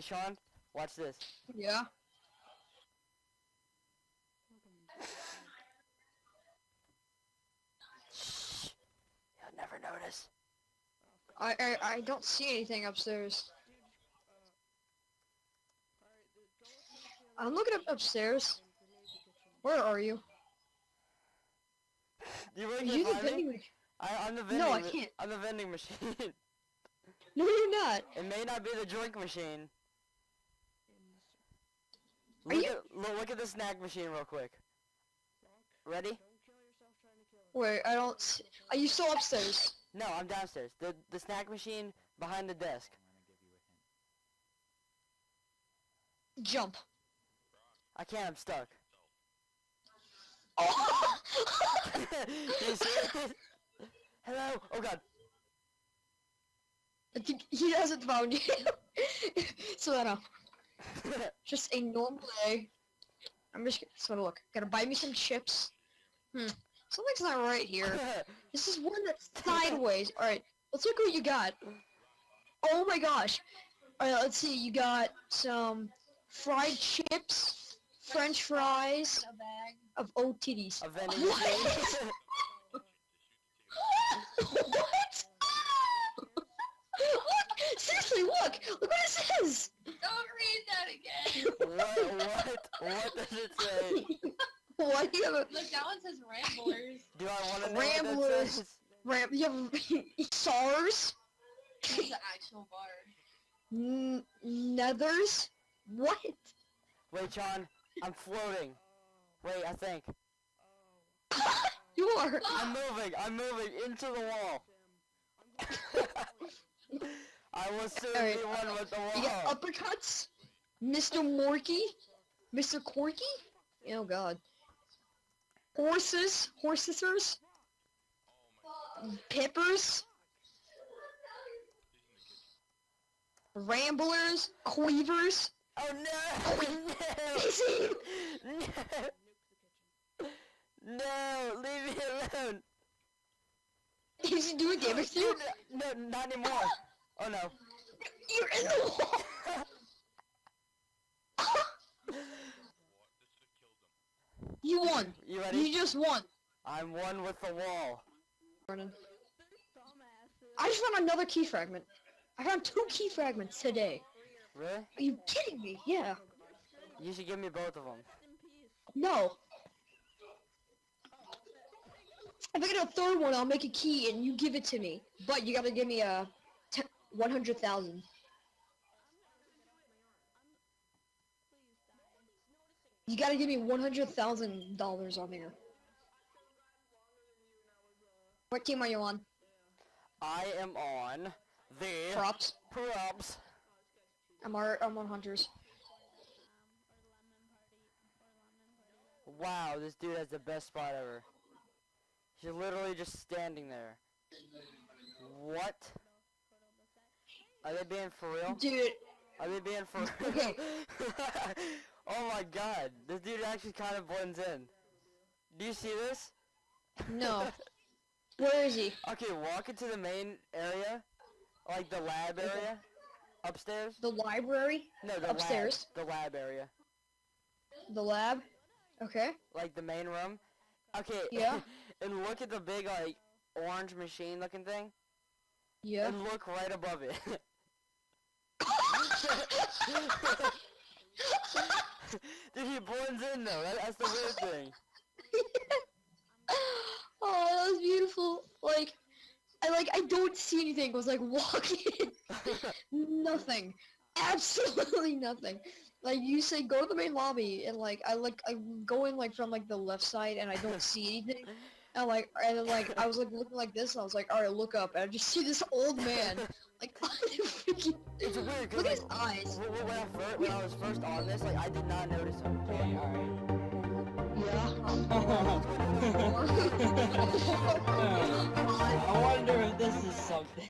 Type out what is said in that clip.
Sean? Watch this. Yeah. Shh. You'll never notice. I don't see anything upstairs. I'm looking upstairs. Where are you? You really Are can't you the find me? vending? I'm the vending. No, I can't. I'm the vending machine. No, you're not. It may not be the drink machine. Are you? Look at the snack machine real quick. Ready? Wait, I don't see. Are you still upstairs? No, I'm downstairs. The snack machine behind the desk. Jump. I can't. I'm stuck. Oh! You serious? Hello. Oh God. I think he hasn't found you. So no. Just a normal day. I'm just gonna look. Gotta buy me some chips. Something's not right here. This is one that's sideways. Alright, let's look what you got. Oh my gosh. Alright, let's see. You got some fried chips, French fries, A bag. of old titties. A vending What? machine. What? Look! Seriously, look! Look what it says! Don't read that again. What does it say? What do you have? Look, that one says Ramblers. Do I want to know what that Ramblers. says? You have SARS? It's the actual bar. Nethers? What? Wait, John. I'm floating. Wait, I think. You are. I'm moving into the wall. I will soon Alright, be one with the You got wall. uppercuts? Mr. Morky? Mr. Corky? Oh god. Horsesers? Pippers? Ramblers? Queevers? Oh no! No! No! No! Leave me alone! Is he doing damage to you? No, not anymore. Oh no. You're in the wall! You won. You ready? You just won. I'm one with the wall. I just found another key fragment. I found 2 key fragments today. Really? Are you kidding me? Yeah. You should give me both of them. No. If I get a third one, I'll make a key and you give it to me. But you gotta give me a 100,000. You gotta give me $100,000 on there. What team are you on? I am on the Props. props. I'm on Hunters. Wow, this dude has the best spot ever. He's literally just standing there. What? Are they being for real? Dude, Are they being for real? Okay. Oh my god, this dude actually kind of blends in. Do you see this? no. Where is he? Okay, walk into the main area, like the lab area, upstairs. The library? No, the Upstairs. lab, the lab area, The lab? Okay. like the main room. Okay. Yeah. And look at the big like orange machine looking thing. Yeah. And look right above it. Dude, he blends in though. That's the weird thing. Oh, that was beautiful. I don't see anything. I was like walking. Nothing. Absolutely nothing. Like you say, go to the main lobby, and I'm going from the left side, and I don't see anything. And I was looking like this, and I was like, all right, look up, and I just see this old man, freaking. It's weird because Look at his eyes. when I was first on this, I did not notice him. Okay, alright. Yeah. I wonder if this is something.